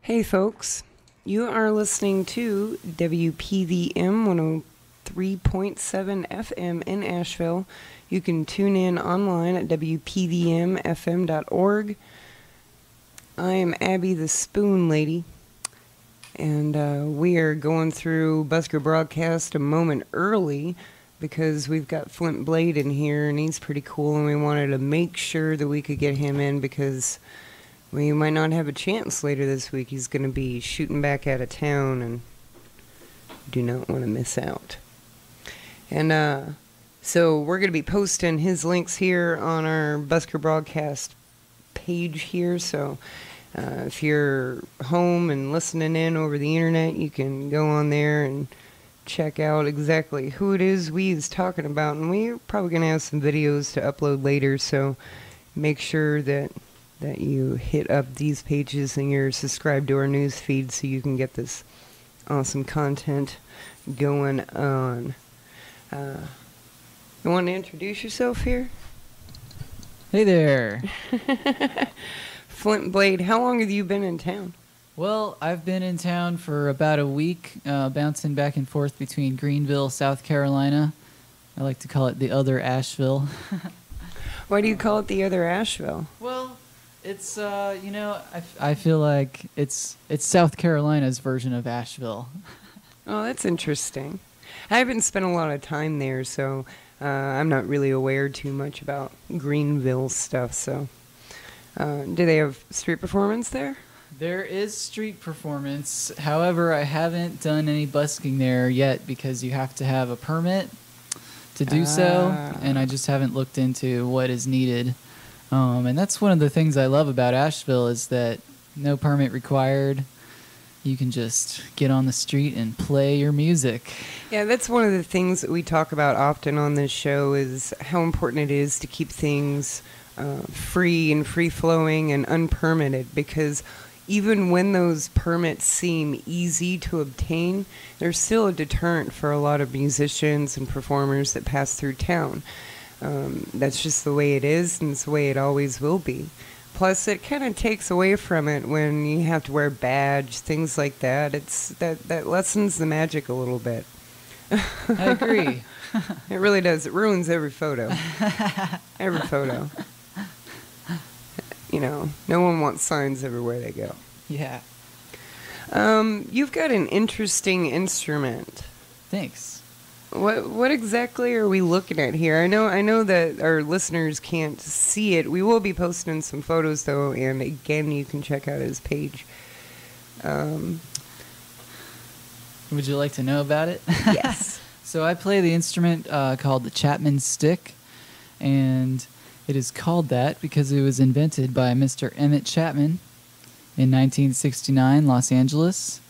Hey folks, you are listening to WPVM 103.7 FM in Asheville. You can tune in online at WPVMFM.org. I am Abby the Spoon Lady, and we are going through Busker Broadcast a moment early because we've got Flint Blade in here and he's pretty cool, and we wanted to make sure that we could get him in because we might not have a chance later this week. He's going to be shooting back out of town and do not want to miss out. And so we're going to be posting his links here on our Busker Broadcast page here. So if you're home and listening in over the internet, you can go on there and check out exactly who it is we is talking about. And we're probably going to have some videos to upload later, so make sure that you hit up these pages and you're subscribed to our news feed so you can get this awesome content going on. You want to introduce yourself here? Hey there. Flint Blade, how long have you been in town? Well, I've been in town for about a week, bouncing back and forth between Greenville, South Carolina. I like to call it the other Asheville. Why do you call it the other Asheville? Well, it's, I feel like it's South Carolina's version of Asheville. Oh, that's interesting. I haven't spent a lot of time there, so I'm not really aware too much about Greenville stuff. So, do they have street performance there? There is street performance. However, I haven't done any busking there yet because you have to have a permit to do so, and I just haven't looked into what is needed. And that's one of the things I love about Asheville is that no permit required. You can just get on the street and play your music. Yeah, that's one of the things that we talk about often on this show is how important it is to keep things free and free-flowing and unpermitted, because even when those permits seem easy to obtain, they're still a deterrent for a lot of musicians and performers that pass through town. That's just the way it is, and it's the way it always will be. Plus, it kind of takes away from it when you have to wear a badge, things like that. That lessens the magic a little bit. I agree. It really does. It ruins every photo. Every photo. You know, no one wants signs everywhere they go. Yeah. You've got an interesting instrument. Thanks. What exactly are we looking at here? I know that our listeners can't see it. We will be posting some photos though, and again, you can check out his page. Would you like to know about it? Yes. So I play the instrument called the Chapman stick, and it is called that because it was invented by Mr. Emmett Chapman in 1969, Los Angeles.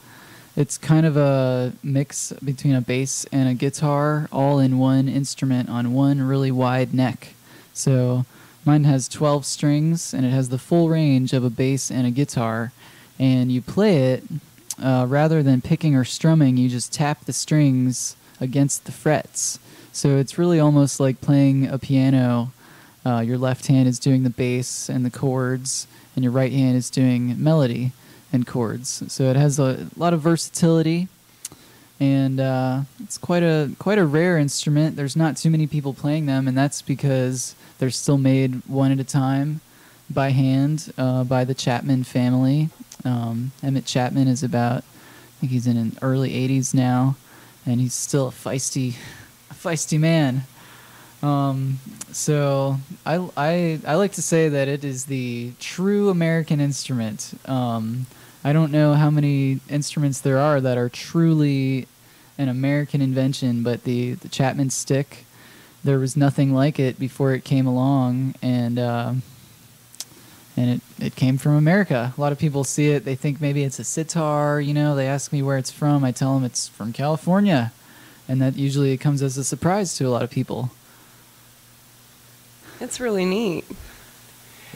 It's kind of a mix between a bass and a guitar, all in one instrument on one really wide neck. So mine has 12 strings, and it has the full range of a bass and a guitar. And you play it, rather than picking or strumming, you just tap the strings against the frets. So it's really almost like playing a piano. Your left hand is doing the bass and the chords, and your right hand is doing melody and chords. So it has a lot of versatility, and it's quite a rare instrument. There's not too many people playing them, and that's because they're still made one at a time by hand by the Chapman family. Emmett Chapman is about, I think he's in his early 80s now, and he's still a feisty man. So I like to say that it is the true American instrument. I don't know how many instruments there are that are truly an American invention, but the Chapman stick, there was nothing like it before it came along, and it came from America. A lot of people see it, they think maybe it's a sitar, they ask me where it's from, I tell them it's from California, and that usually comes as a surprise to a lot of people. That's really neat.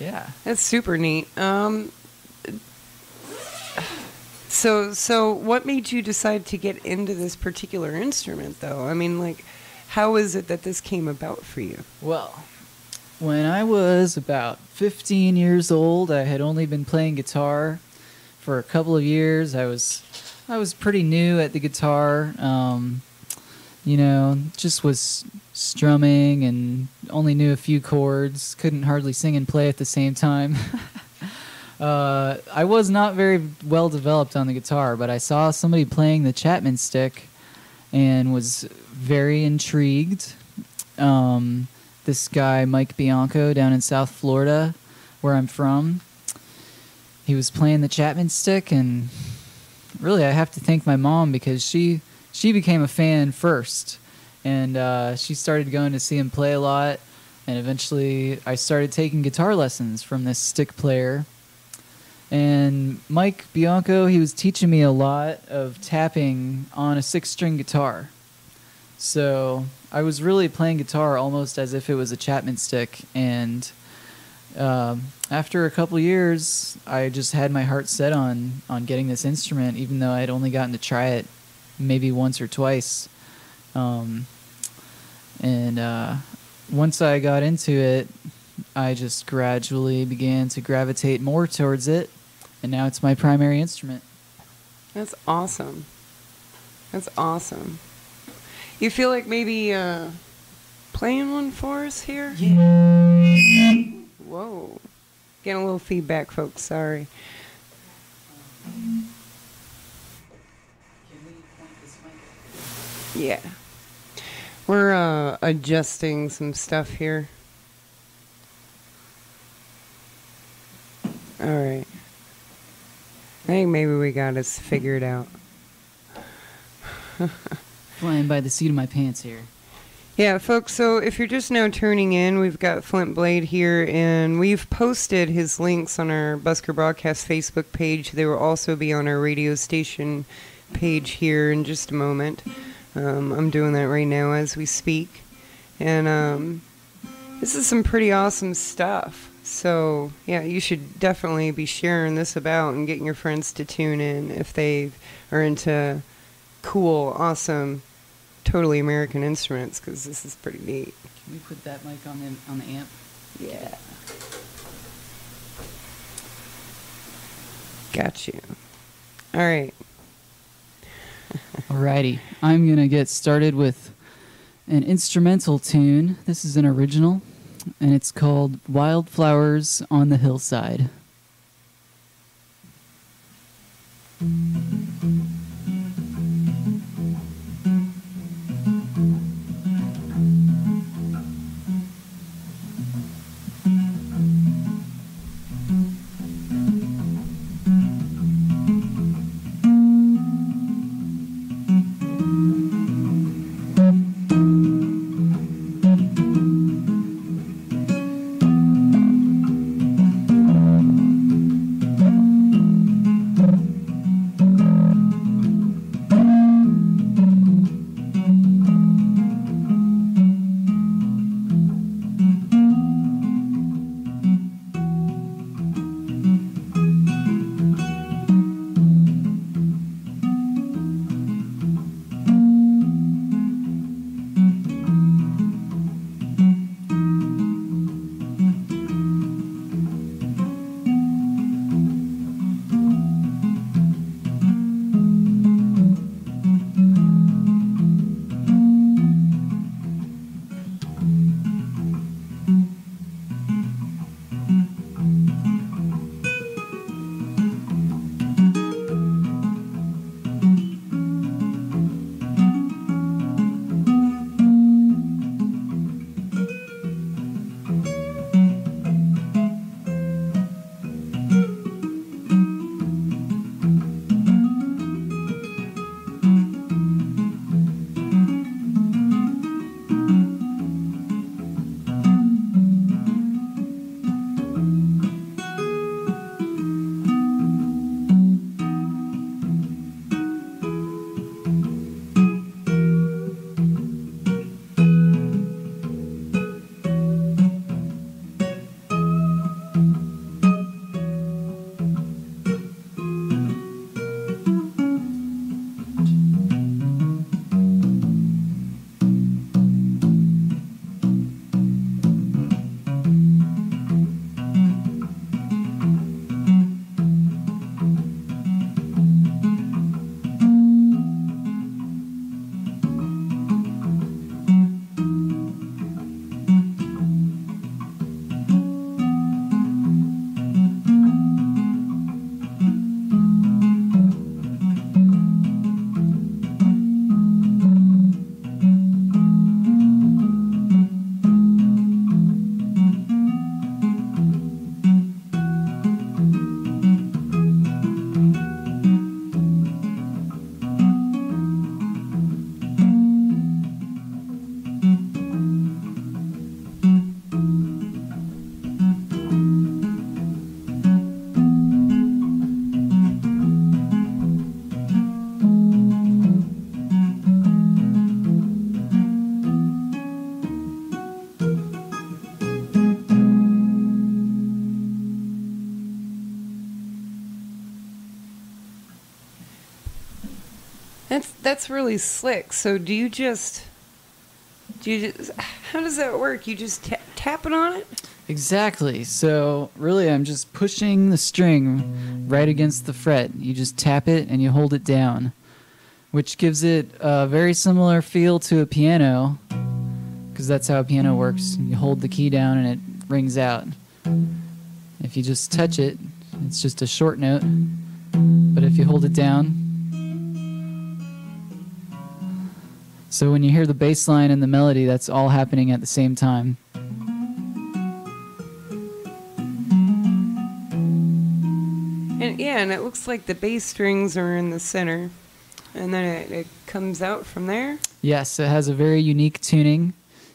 Yeah. That's super neat. So what made you decide to get into this particular instrument, though? I mean, like, how is it that this came about for you? Well, when I was about 15 years old, I had only been playing guitar for a couple of years. I was pretty new at the guitar. Just was strumming and only knew a few chords. Couldn't hardly sing and play at the same time. I was not very well developed on the guitar, but I saw somebody playing the Chapman stick and was very intrigued. This guy, Mike Bianco, down in South Florida, where I'm from, he was playing the Chapman stick, and really I have to thank my mom because she became a fan first, and she started going to see him play a lot, and eventually I started taking guitar lessons from this stick player. And Mike Bianco, he was teaching me a lot of tapping on a 6-string guitar. So I was really playing guitar almost as if it was a Chapman stick, and after a couple years, I just had my heart set on getting this instrument, even though I'd only gotten to try it maybe once or twice. Once I got into it, I just gradually began to gravitate more towards it, and now it's my primary instrument. That's awesome. That's awesome. You feel like maybe playing one for us here? Yeah. Whoa. Getting a little feedback, folks. Sorry. Yeah. We're adjusting some stuff here. All right. I think maybe we got this figured out. Flying by the seat of my pants here. Yeah, folks, so if you're just now tuning in, we've got Flint Blade here, and we've posted his links on our Busker Broadcast Facebook page. They will also be on our radio station page here in just a moment. I'm doing that right now as we speak. And this is some pretty awesome stuff. So, yeah, you should definitely be sharing this about and getting your friends to tune in if they are into cool, awesome, totally American instruments, because this is pretty neat. Can we put that mic on the amp? Yeah. Got you. All right. Alrighty. I'm going to get started with an instrumental tune. This is an original, and it's called Wildflowers on the Hillside. That's really slick. So how does that work? You just tap it on it? Exactly. So really, I'm just pushing the string right against the fret. You just tap it and you hold it down, which gives it a very similar feel to a piano, because that's how a piano works. You hold the key down and it rings out. If you just touch it, it's just a short note. But if you hold it down, so when you hear the bass line and the melody, that's all happening at the same time. And it looks like the bass strings are in the center, and then it comes out from there. Yes, it has a very unique tuning,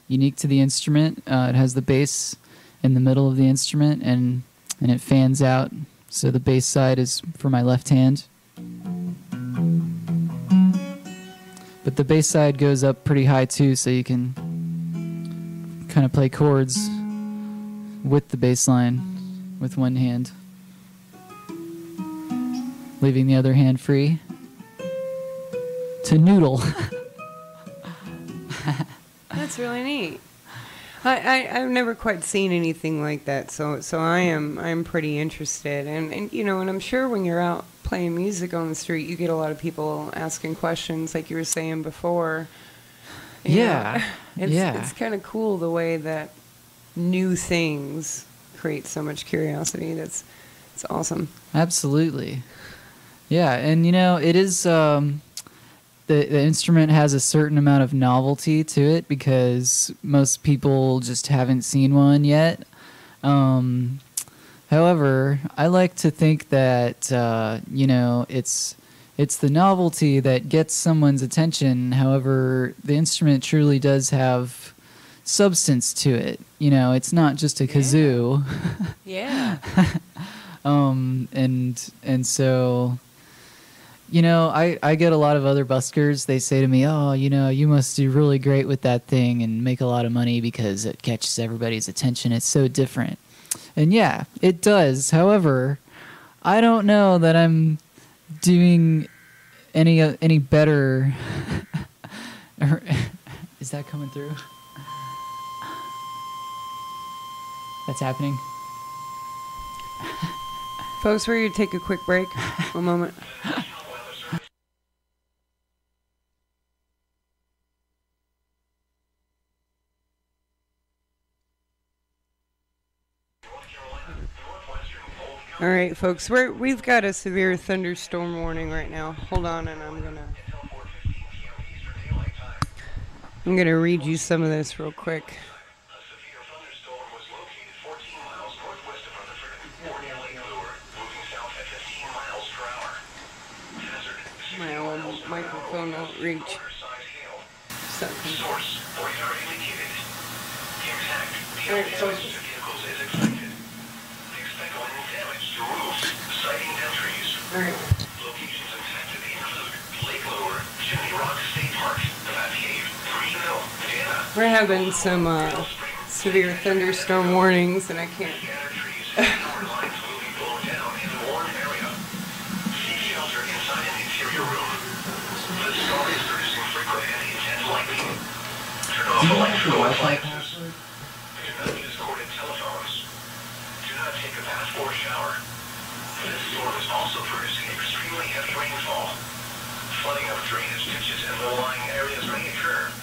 unique to the instrument. It has the bass in the middle of the instrument, and it fans out. So the bass side is for my left hand. But the bass side goes up pretty high too, so you can kind of play chords with the bass line with one hand, leaving the other hand free to noodle. That's really neat. I've never quite seen anything like that, so I'm pretty interested, and and I'm sure when you're out playing music on the street, you get a lot of people asking questions, like you were saying before. Yeah, it's kind of cool the way that new things create so much curiosity. It's awesome. Absolutely. Yeah, and it is. The instrument has a certain amount of novelty to it because most people just haven't seen one yet. However, I like to think that it's the novelty that gets someone's attention. However, the instrument truly does have substance to it. It's not just a kazoo. Yeah. And so. I get a lot of other buskers. They say to me, "Oh, you must do really great with that thing and make a lot of money because it catches everybody's attention. It's so different." And yeah, it does. However, I don't know that I'm doing any better. Is that coming through? That's happening. Folks, we're going to take a quick break. One moment. All right, folks, we've got a severe thunderstorm warning right now. Hold on, and I'm gonna read you some of this real quick. My old microphone won't reach. Something. All right, folks. Alright. Locations infected include Lake Lure, Chimney Rock State Park, the Batcave, Green Mill, Dana. We're having some severe thunderstorm warnings, and I can't. Do you have your Wi-Fi password? Do not use corded telephones. Do not take a bath or shower. This storm is also producing extremely heavy rainfall. Flooding of drainage ditches and low-lying areas may occur.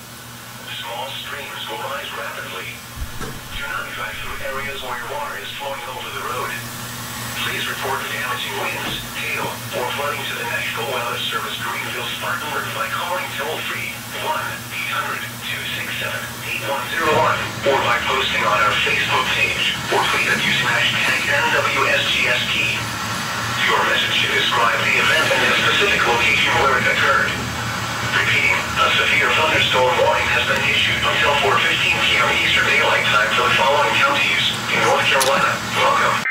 Small streams will rise rapidly. Do not drive through areas where water is flowing over the road. Please report damaging winds, hail, or flooding to the National Weather Service Greenville Spartanburg by calling toll-free 1-800-267-8101 or by posting on our Facebook page or tweet at using hashtag NWSGSP. Your message should describe the event and the specific location where it occurred. Repeating, a severe thunderstorm warning has been issued until 4:15 p.m. Eastern Daylight Time for the following counties in North Carolina. Welcome.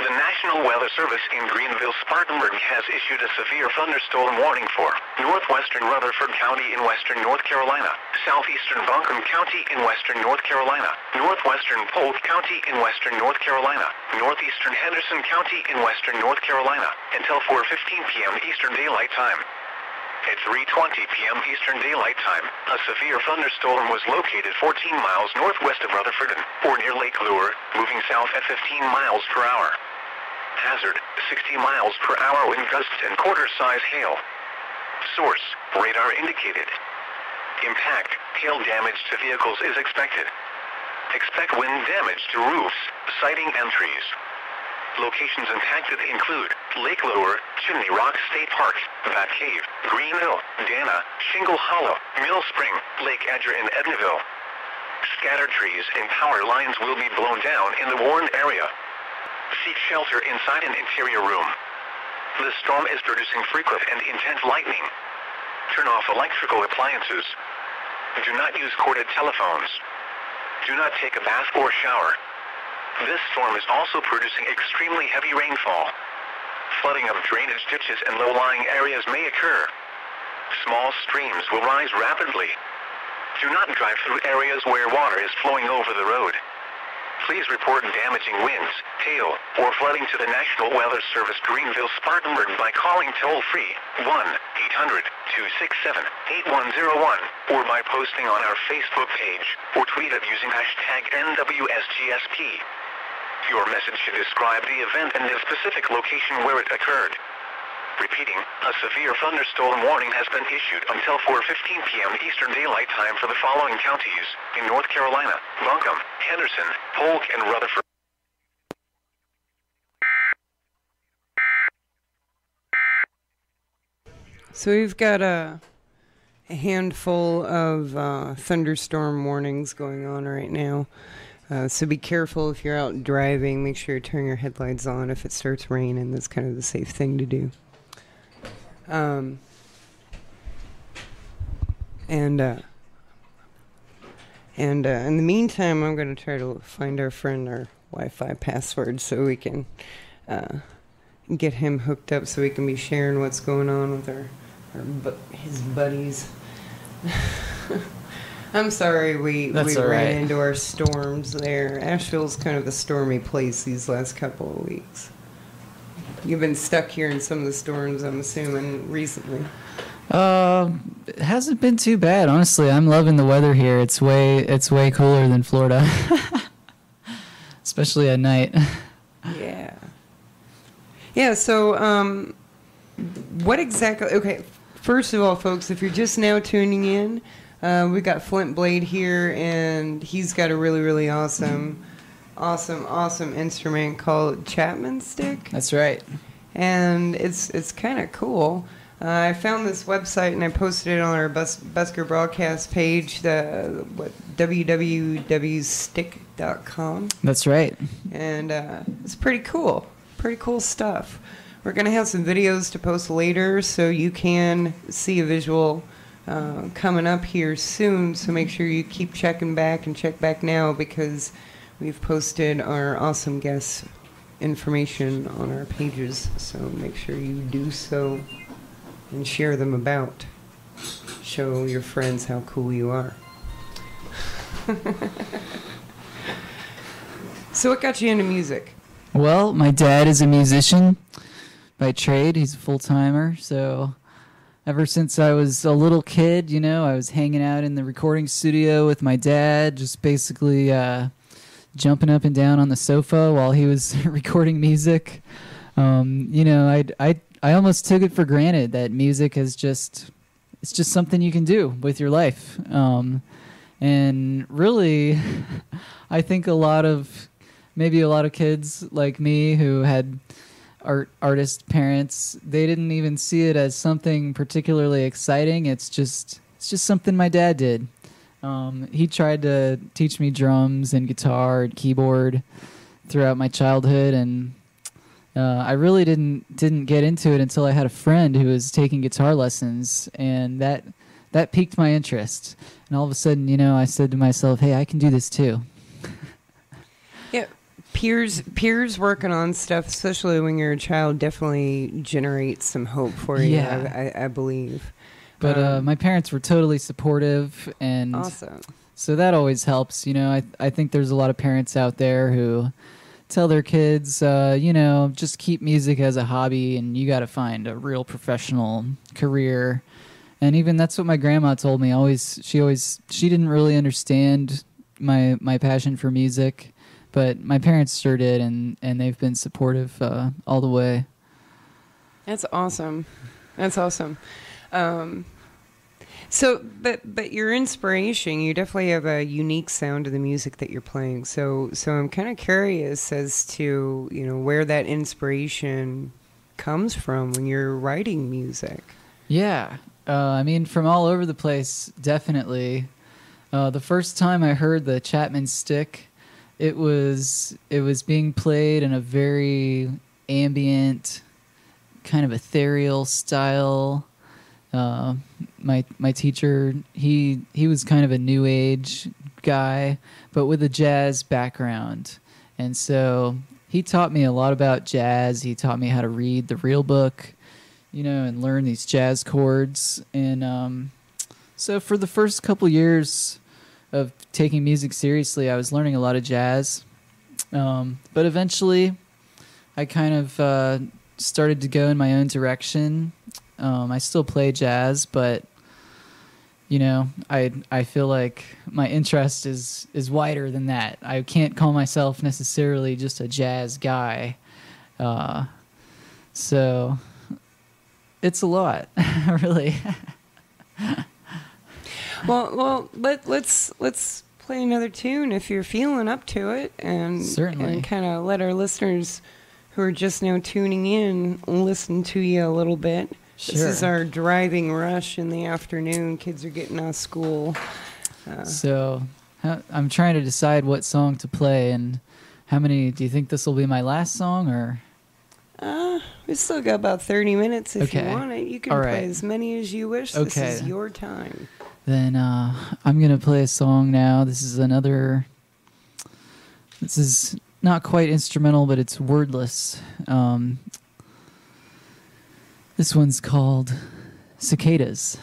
The National Weather Service in Greenville-Spartanburg has issued a severe thunderstorm warning for northwestern Rutherford County in western North Carolina, southeastern Buncombe County in western North Carolina, northwestern Polk County in western North Carolina, northeastern Henderson County in western North Carolina, until 4:15 p.m. Eastern Daylight Time. At 3:20 p.m. Eastern Daylight Time, a severe thunderstorm was located 14 miles northwest of Rutherford or near Lake Lure, moving south at 15 miles per hour. Hazard, 60 miles per hour wind gusts and quarter-size hail. Source, radar indicated. Impact, hail damage to vehicles is expected. Expect wind damage to roofs, siding and trees. Locations impacted include Lake Lure, Chimney Rock State Park, Bat Cave, Greenville, Dana, Shingle Hollow, Mill Spring, Lake Edger and Ednaville. Scattered trees and power lines will be blown down in the warned area. Seek shelter inside an interior room. The storm is producing frequent and intense lightning. Turn off electrical appliances. Do not use corded telephones. Do not take a bath or shower. This storm is also producing extremely heavy rainfall. Flooding of drainage ditches and low-lying areas may occur. Small streams will rise rapidly. Do not drive through areas where water is flowing over the road. Please report damaging winds, hail, or flooding to the National Weather Service Greenville-Spartanburg by calling toll-free 1-800-267-8101 or by posting on our Facebook page or tweet it using hashtag NWSGSP. Your message should describe the event and the specific location where it occurred. Repeating, a severe thunderstorm warning has been issued until 4:15 p.m. Eastern Daylight Time for the following counties in North Carolina: Buncombe, Henderson, Polk, and Rutherford. So we've got a handful of thunderstorm warnings going on right now. So be careful if you're out driving. Make sure you turn your headlights on if it starts raining. That's kind of the safe thing to do. In the meantime, I'm going to try to find our friend our Wi-Fi password so we can get him hooked up so we can be sharing what's going on with his buddies. I'm sorry we ran into our storms there. Asheville's kind of a stormy place these last couple of weeks. You've been stuck here in some of the storms, I'm assuming, recently. It hasn't been too bad, honestly. I'm loving the weather here. It's way cooler than Florida, especially at night. Yeah. Yeah. So, what exactly? Okay. First of all, folks, if you're just now tuning in, we got Flint Blade here, and he's got a really, really awesome instrument called Chapman Stick. That's right. And it's kind of cool. I found this website and I posted it on our Busker Broadcast page, www.stick.com. That's right. And it's pretty cool. Pretty cool stuff. We're going to have some videos to post later so you can see a visual coming up here soon. So make sure you keep checking back and check back now because we've posted our awesome guest information on our pages. So make sure you do so and share them about. Show your friends how cool you are. So what got you into music? Well, my dad is a musician by trade. He's a full-timer. So ever since I was a little kid, I was hanging out in the recording studio with my dad, just basically jumping up and down on the sofa while he was recording music. I almost took it for granted that music is it's just something you can do with your life. And really, I think a lot of kids like me who had artist parents, they didn't even see it as something particularly exciting. It's just something my dad did. He tried to teach me drums and guitar and keyboard throughout my childhood, and I really didn't get into it until I had a friend who was taking guitar lessons, and that piqued my interest. And all of a sudden, I said to myself, "Hey, I can do this too." Yeah, peers working on stuff, especially when you're a child, definitely generates some hope for you. Yeah. I believe. But my parents were totally supportive, and Awesome. so that always helps. You know, I think there's a lot of parents out there who tell their kids, you know, just keep music as a hobby, and you got to find a real professional career. And even that's what my grandma told me. She didn't really understand my passion for music, but my parents sure did, and they've been supportive all the way. That's awesome. That's awesome. So, but your inspiration, you definitely have a unique sound to the music that you're playing. So I'm kind of curious as to, you know, where that inspiration comes from when you're writing music. Yeah. I mean, from all over the place, definitely. The first time I heard the Chapman Stick, it was being played in a very ambient, kind of ethereal style. My teacher, he was kind of a new age guy, but with a jazz background, and so he taught me a lot about jazz. He taught me how to read the real book, you know, and learn these jazz chords. And so for the first couple years of taking music seriously, I was learning a lot of jazz. But eventually, I kind of started to go in my own direction. I still play jazz, but you know, I feel like my interest is wider than that. I can't call myself necessarily just a jazz guy. So it's a lot, really. Well, let's play another tune if you're feeling up to it, and Certainly. and kind of let our listeners who are just now tuning in listen to you a little bit. This is Sure. our driving rush in the afternoon. Kids are getting out of school. So I'm trying to decide what song to play, and how many. Do you think this will be my last song, or? We still got about 30 minutes if Okay. you want it. You can All play right. as many as you wish. This Okay. is your time. Then I'm gonna play a song now. This is not quite instrumental, but it's wordless. This one's called Cicadas.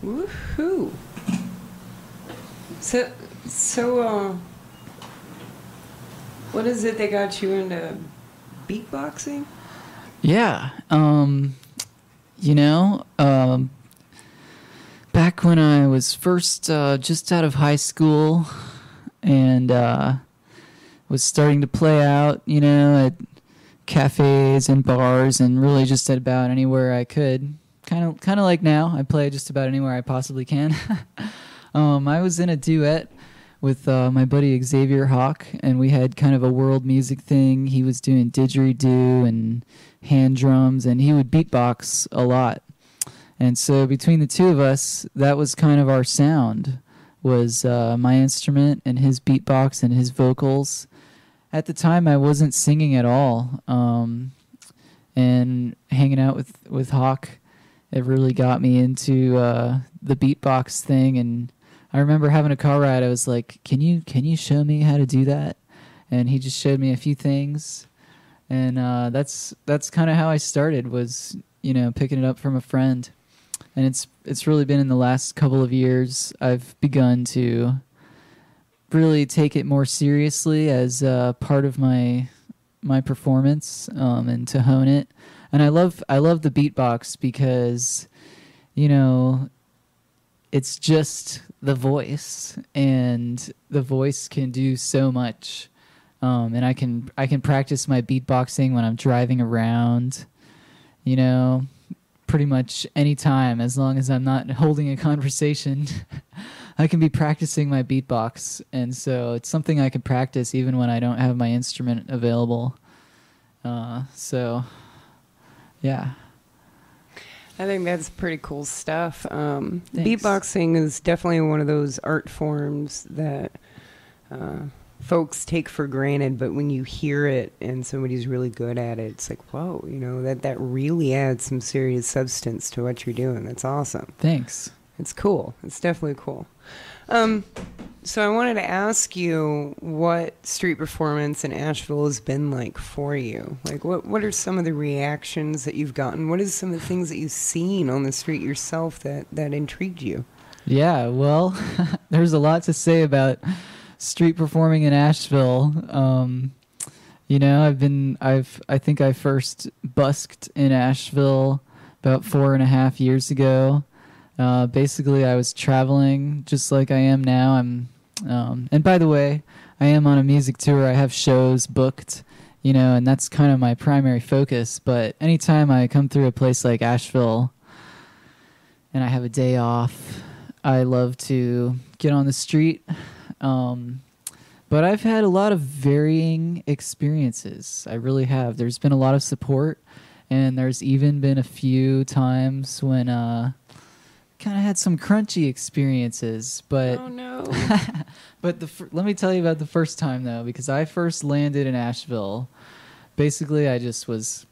Woohoo! So, what is it that got you into beatboxing? Yeah. You know, back when I was first just out of high school and was starting to play out, you know, at cafes and bars and really just at about anywhere I could. Kind of like now, I play just about anywhere I possibly can. I was in a duet with my buddy Xavier Hawk, and we had kind of a world music thing. He was doing didgeridoo and hand drums, and he would beatbox a lot. And so between the two of us, that was kind of our sound, was my instrument and his beatbox and his vocals. At the time, I wasn't singing at all, and hanging out with Hawk, it really got me into the beatbox thing. And I remember having a car ride. I was like, can you show me how to do that? And he just showed me a few things. And that's kind of how I started, was, you know, picking it up from a friend. And it's really been in the last couple of years I've begun to really take it more seriously as part of my performance, and to hone it. And I love the beatbox because, you know, it's just the voice, and the voice can do so much. And I can practice my beatboxing when I'm driving around, you know, pretty much any time, as long as I'm not holding a conversation. I can be practicing my beatbox, and so it's something I can practice even when I don't have my instrument available. So, yeah. I think that's pretty cool stuff. Thanks. Beatboxing is definitely one of those art forms that folks take for granted, but when you hear it and somebody's really good at it, it's like, whoa, you know, that really adds some serious substance to what you're doing. That's awesome. Thanks. It's cool. It's definitely cool. So I wanted to ask you what street performance in Asheville has been like for you. Like, what are some of the reactions that you've gotten? What is some of the things that you've seen on the street yourself that intrigued you? Yeah, well, there's a lot to say about street performing in Asheville. You know, I think I first busked in Asheville about 4.5 years ago. Basically, I was traveling just like I am now. And by the way, I am on a music tour. I have shows booked, you know, and that's kind of my primary focus. But anytime I come through a place like Asheville and I have a day off, I love to get on the street. But I've had a lot of varying experiences. I really have. There's been a lot of support, and there's even been a few times when kind of had some crunchy experiences. But Oh no. but let me tell you about the first time, though, because I first landed in Asheville. Basically, I was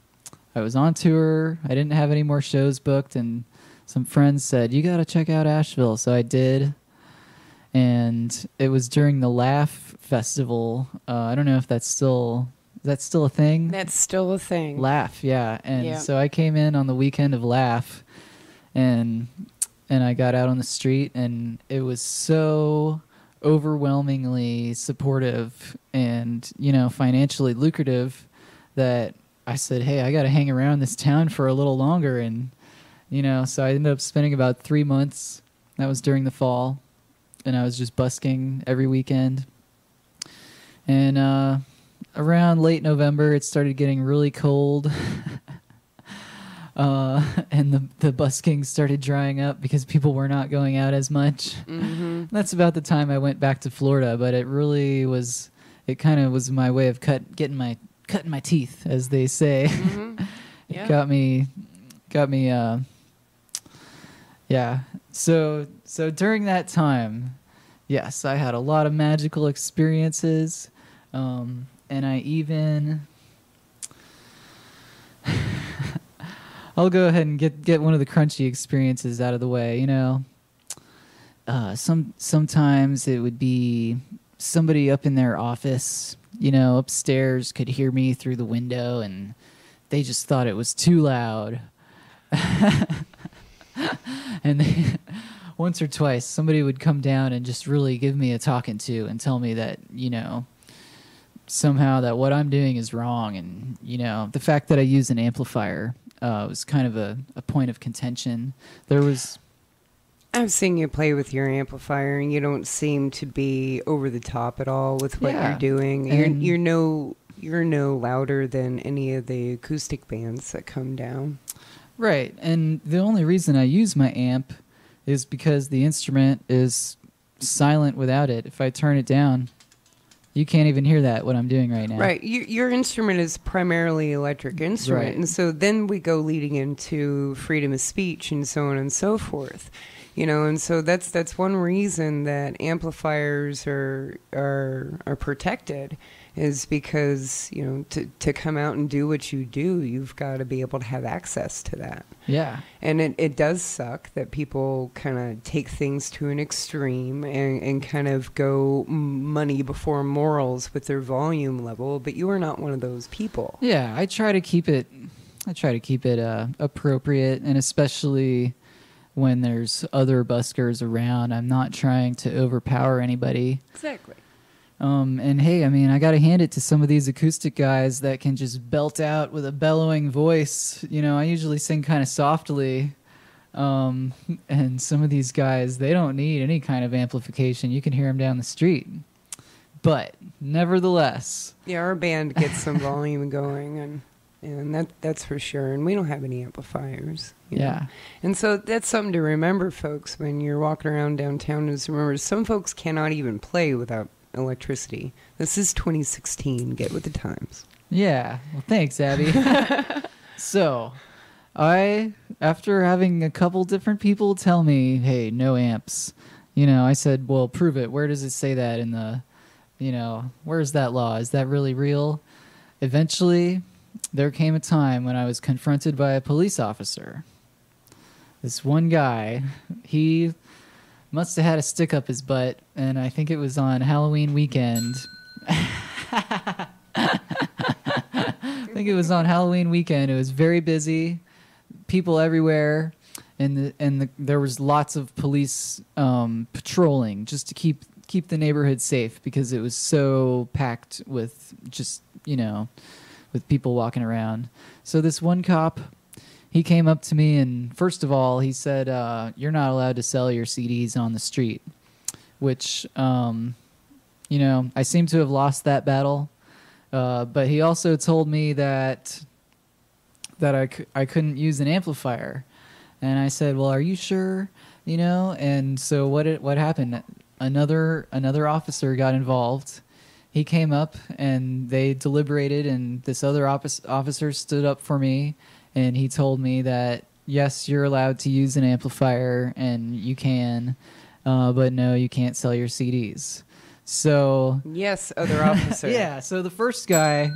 on tour. I didn't have any more shows booked, and some friends said, you got to check out Asheville. So I did. And it was during the Laugh Festival. I don't know if that's still a thing. That's still a thing. Laugh, yeah. And Yeah. so I came in on the weekend of Laugh, and I got out on the street, and it was so overwhelmingly supportive and, you know, financially lucrative that I said, hey, I got to hang around this town for a little longer. And, you know, so I ended up spending about 3 months. That was during the fall. And I was just busking every weekend. And around late November, it started getting really cold. And the busking started drying up because people were not going out as much. Mm-hmm. That's about the time I went back to Florida, but it really was, it kind of was my way of cutting my teeth, as they say. Mm-hmm. Yeah. It got me, yeah. So during that time, yes, I had a lot of magical experiences, and I even I'll go ahead and get one of the crunchy experiences out of the way. You know, sometimes it would be somebody up in their office, you know, upstairs could hear me through the window, and they just thought it was too loud. And once or twice, somebody would come down and just really give me a talking to and tell me that, somehow that what I'm doing is wrong. And, the fact that I use an amplifier was kind of a point of contention. I've seen you play with your amplifier, and you don't seem to be over the top at all with what Yeah. you're doing. And- You're no louder than any of the acoustic bands that come down. Right. And the only reason I use my amp is because the instrument is silent without it. If I turn it down, you can't even hear that, what I'm doing right now. Right. Your instrument is primarily electric instrument. Right. And so then we go leading into freedom of speech and so on and so forth. And so that's one reason that amplifiers are protected, is because, to come out and do what you do, you've got to be able to have access to that. Yeah. And it does suck that people kind of take things to an extreme and kind of go money before morals with their volume level, but you are not one of those people. Yeah, I try to keep it appropriate, and especially when there's other buskers around, I'm not trying to overpower anybody. Exactly. And hey, I mean, I got to hand it to some of these acoustic guys that can just belt out with a bellowing voice. I usually sing kind of softly. And some of these guys, they don't need any kind of amplification. You can hear them down the street. But nevertheless. Yeah, our band gets some volume going, and that's for sure. And we don't have any amplifiers. Yeah. And so that's something to remember, folks, when you're walking around downtown, is remember some folks cannot even play without electricity. This is 2016. Get with the times. Yeah. Well, thanks, Abby. So, after having a couple different people tell me, hey, no amps, I said, well, prove it. Where does it say that in the, where's that law? Is that really real? Eventually, there came a time when I was confronted by a police officer. This one guy, he must have had a stick up his butt, and I think it was on Halloween weekend. I think it was on Halloween weekend. It was very busy, people everywhere, and there was lots of police patrolling just to keep the neighborhood safe, because it was so packed with just with people walking around. So this one cop, he came up to me, and first of all, he said, you're not allowed to sell your CDs on the street, which, I seem to have lost that battle. But he also told me that I couldn't use an amplifier. And I said, well, are you sure? And so what happened? Another officer got involved. He came up, and they deliberated, and this other officer stood up for me, and he told me that, yes, you're allowed to use an amplifier, and you can, but no, you can't sell your CDs. So Yes, other officer. yeah, so the first guy,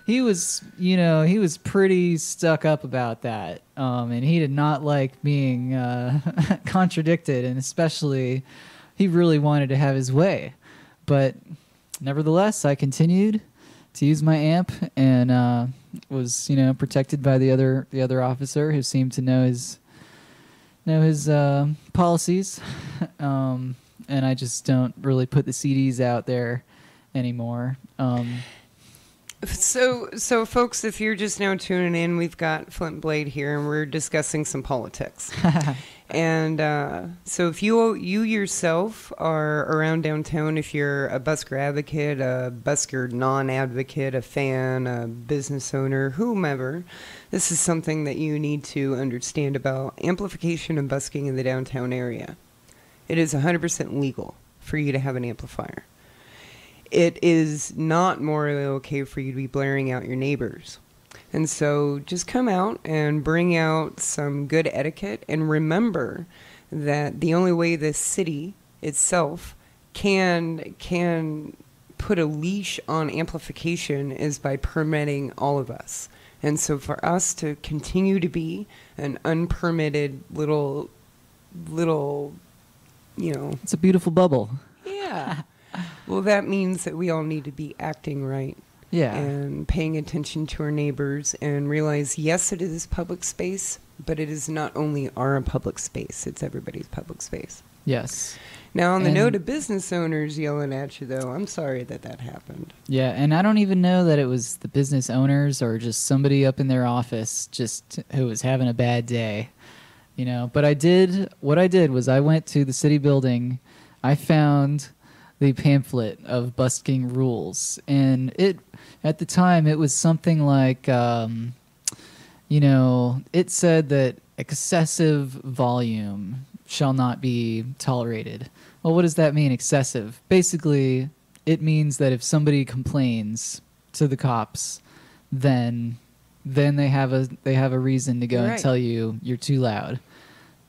he was pretty stuck up about that, and he did not like being contradicted, and especially he really wanted to have his way. But nevertheless, I continued to use my amp, and was protected by the other officer, who seemed to know his policies, and I just don't really put the CDs out there anymore. So folks, if you're just now tuning in, we've got Flint Blade here, and we're discussing some politics. And so if you yourself are around downtown, if you're a busker advocate, a busker non-advocate, a fan, a business owner, whomever, this is something that you need to understand about amplification and busking in the downtown area. It is 100% legal for you to have an amplifier. It is not morally okay for you to be blaring out your neighbors. And so just come out and bring out some good etiquette, and remember that the only way the city itself can put a leash on amplification is by permitting all of us. And so for us to continue to be an unpermitted little It's a beautiful bubble. yeah. Well, that means that we all need to be acting right. Yeah. And paying attention to our neighbors, and realize, yes, it is public space, but it is not only our public space, it's everybody's public space. Yes. Now, on the And- note of business owners yelling at you, though, I'm sorry that happened. Yeah, and I don't even know that it was the business owners or just somebody up in their office just who was having a bad day, you know. But what I did was I went to the city building, I found the pamphlet of busking rules, and at the time it was something like, you know, it said that excessive volume shall not be tolerated. Well, what does that mean, excessive? Basically, it means that if somebody complains to the cops, then they have a reason to go You're and right. tell you you're too loud.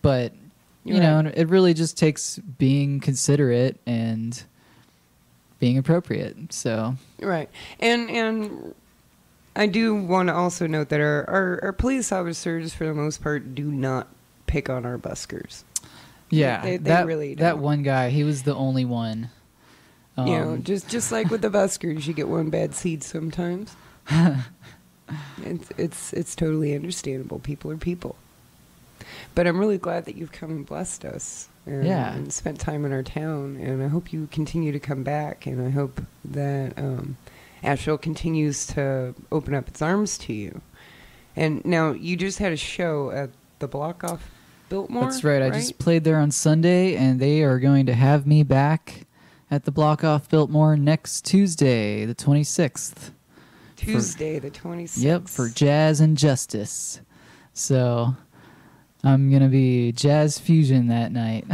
But You're you know, right. it really just takes being considerate and being appropriate. So Right. And I do want to also note that our police officers, for the most part, do not pick on our buskers. yeah, They that really that don't. one guy, he was the only one. You know, just like with the buskers, you get one bad seed sometimes. It's totally understandable. People are people. But I'm really glad that you've come and blessed us and spent time in our town. And I hope you continue to come back. And I hope that Asheville continues to open up its arms to you. And now you just had a show at the Block Off Biltmore. That's right. I just played there on Sunday, and they are going to have me back at the Block Off Biltmore next Tuesday, the 26th. Tuesday, the 26th. Yep, for Jazz and Justice. So I'm going to be jazz fusion that night.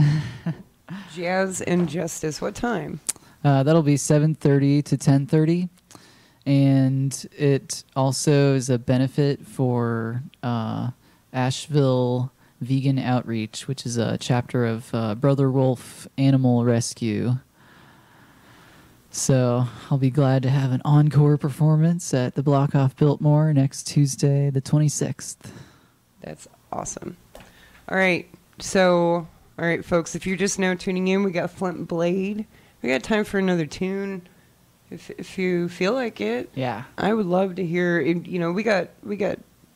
Jazz and Justice. What time? That'll be 7:30 to 10:30. And it also is a benefit for Asheville Vegan Outreach, which is a chapter of Brother Wolf Animal Rescue. So I'll be glad to have an encore performance at the Block Off Biltmore next Tuesday, the 26th. That's awesome. All right. So, all right, folks, if you're just now tuning in, we got Flint Blade. We got time for another tune. If you feel like it, Yeah. I would love to hear. You know, we got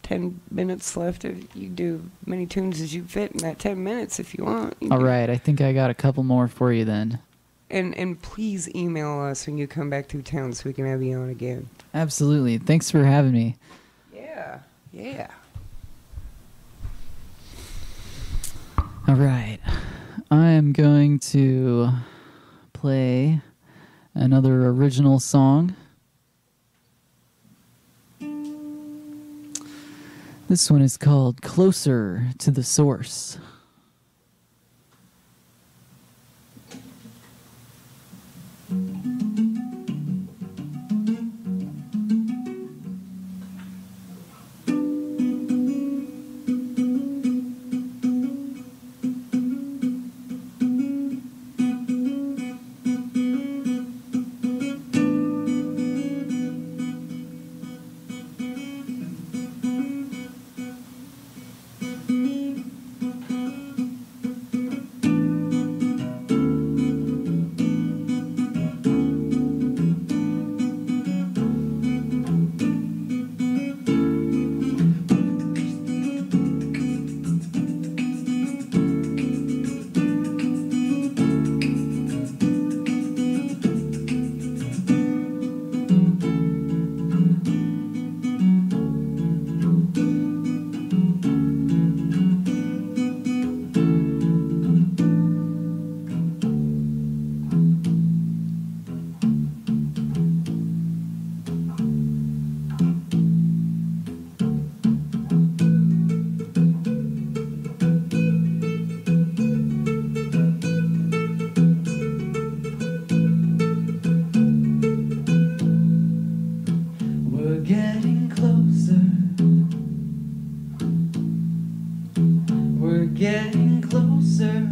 10 minutes left. If you do many tunes as you fit in that 10 minutes, if you want. You All can- right. I think I got a couple more for you then. And please email us when you come back through town so we can have you on again. Absolutely. Thanks for having me. Yeah. Yeah. All right. I am going to play another original song. This one is called Closer to the Source. We're getting closer. We're getting closer.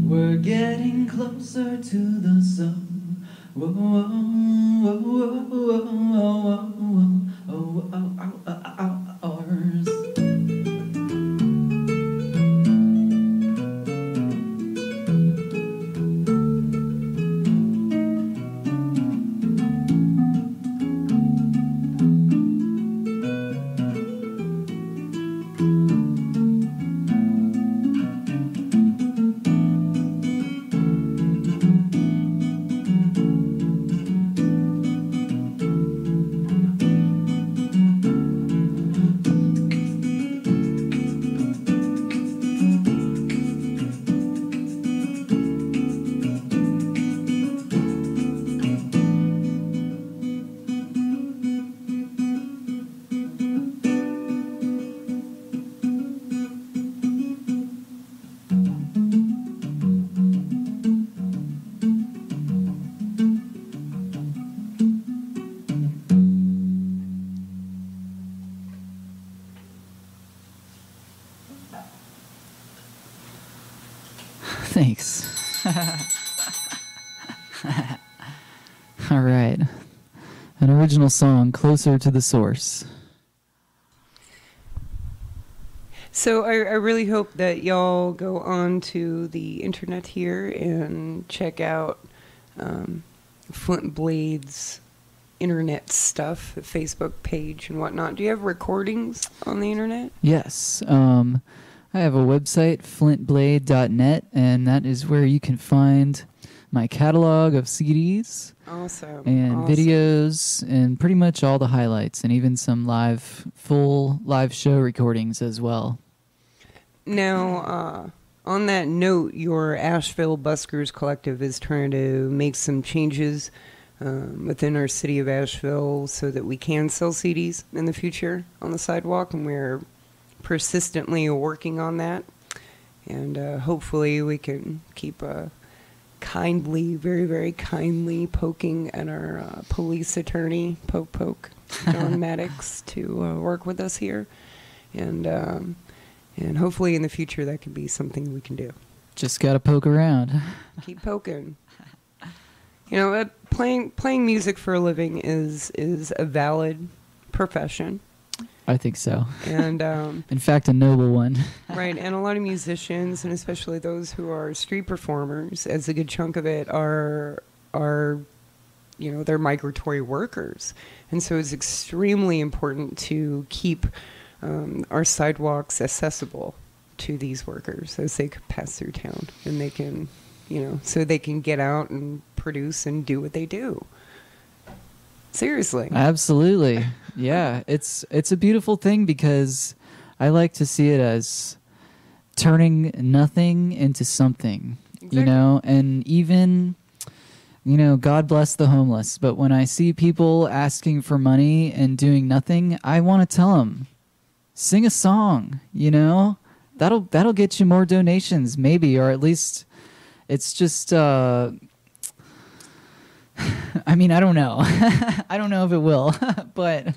We're getting closer to the sun. Whoa, whoa, whoa, whoa, whoa, whoa, whoa, whoa, ours. Thanks. All right. An original song, Closer to the Source. So I really hope that y'all go on to the internet here and check out Flint Blade's internet stuff, the Facebook page and whatnot. Do you have recordings on the internet? Yes. I have a website, flintblade.net, and that is where you can find my catalog of CDs Awesome. and Awesome. videos and pretty much all the highlights and even some full live show recordings as well. Now, on that note, your Asheville Buskers Collective is trying to make some changes within our city of Asheville so that we can sell CDs in the future on the sidewalk, and we're persistently working on that. And hopefully we can keep kindly, very, very kindly poking at our police attorney, Poke, John Maddox, to work with us here. And hopefully in the future that could be something we can do. Just got to poke around. Keep poking. You know, playing music for a living is a valid profession. I think so. And in fact, a noble one. right, and a lot of musicians, and especially those who are street performers, as a good chunk of it are they're migratory workers. And so it's extremely important to keep our sidewalks accessible to these workers as they pass through town, and they can, so they can get out and produce and do what they do. Seriously. Absolutely. Yeah, it's a beautiful thing because I like to see it as turning nothing into something, Exactly. and even, God bless the homeless. But when I see people asking for money and doing nothing, I want to tell them, sing a song, that'll get you more donations, maybe, or at least it's just, I mean, I don't know. I don't know if it will, but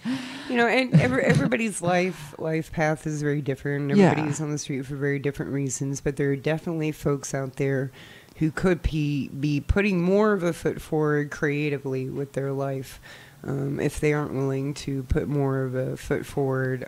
and everybody's life path is very different. Yeah. Everybody's on the street for very different reasons, but there are definitely folks out there who could be putting more of a foot forward creatively with their life if they aren't willing to put more of a foot forward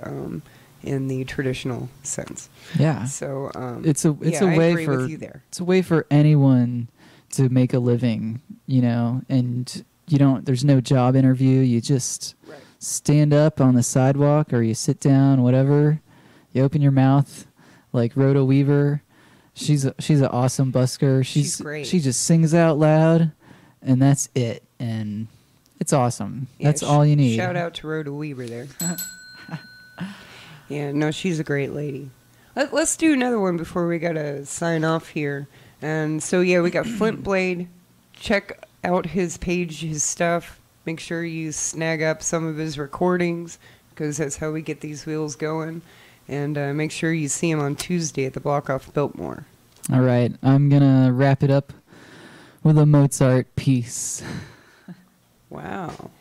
in the traditional sense. yeah. So It's a I way agree for with you there. it's a way for anyone to make a living, and there's no job interview. You just Right. stand up on the sidewalk or you sit down, whatever. You open your mouth like Rhoda Weaver. She's an awesome busker. She's great. She just sings out loud, and that's it. And it's awesome. Yeah, That's all you need. Shout out to Rhoda Weaver there. Yeah, no, she's a great lady. Let's do another one before we gotta sign off here. And so yeah, we got Flint Blade. Check out his page, his stuff. Make sure you snag up some of his recordings, because that's how we get these wheels going. And make sure you see him on Tuesday at the Block off Biltmore. All right, I'm gonna wrap it up with a Mozart piece. Wow.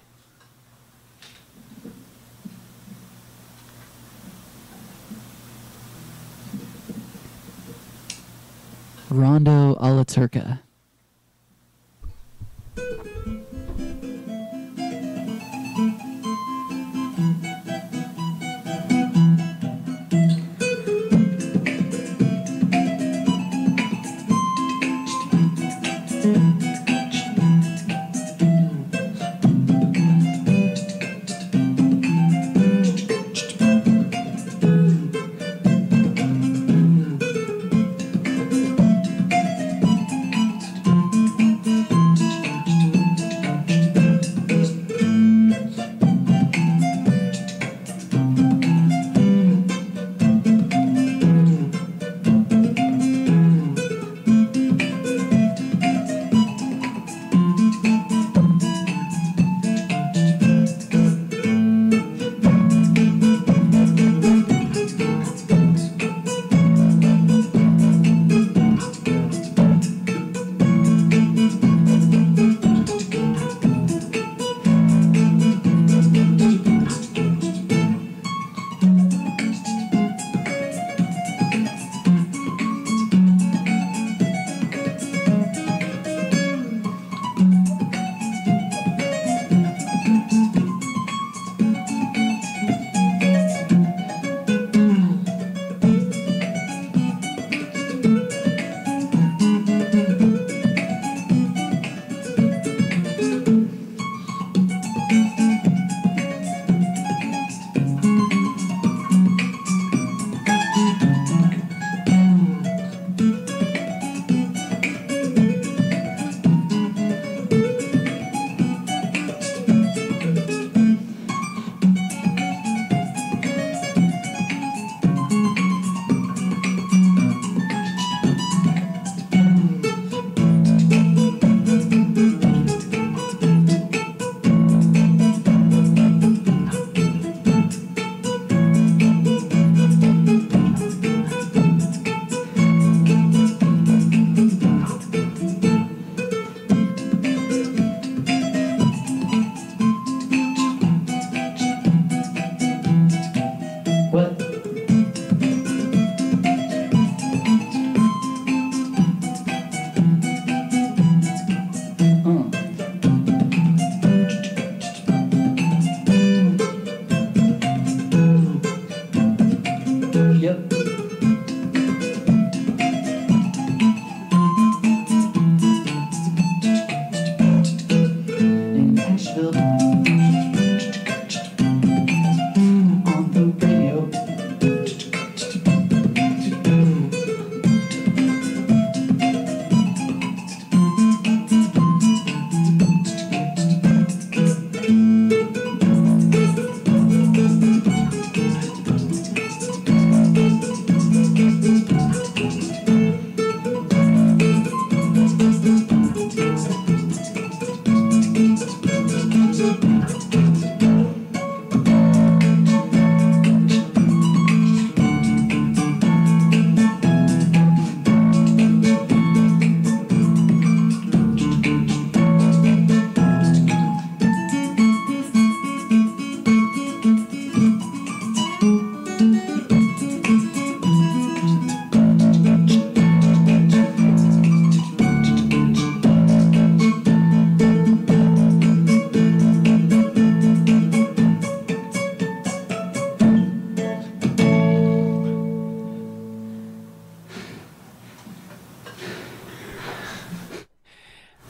Rondo alla Turca.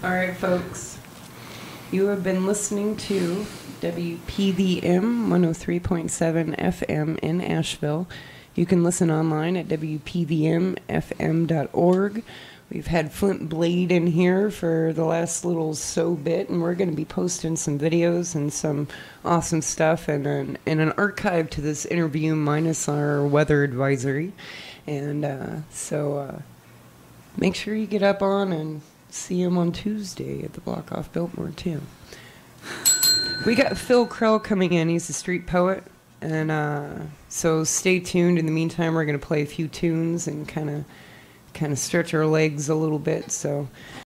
All right, folks. You have been listening to WPVM 103.7 FM in Asheville. You can listen online at WPVMFM.org. We've had Flint Blade in here for the last little so bit, and we're going to be posting some videos and some awesome stuff and an archive to this interview minus our weather advisory. And so make sure you get up on and see him on Tuesday at the block off Biltmore, too. We got Phil Krell coming in. He's a street poet. And so stay tuned. In the meantime, we're going to play a few tunes and kind of stretch our legs a little bit. So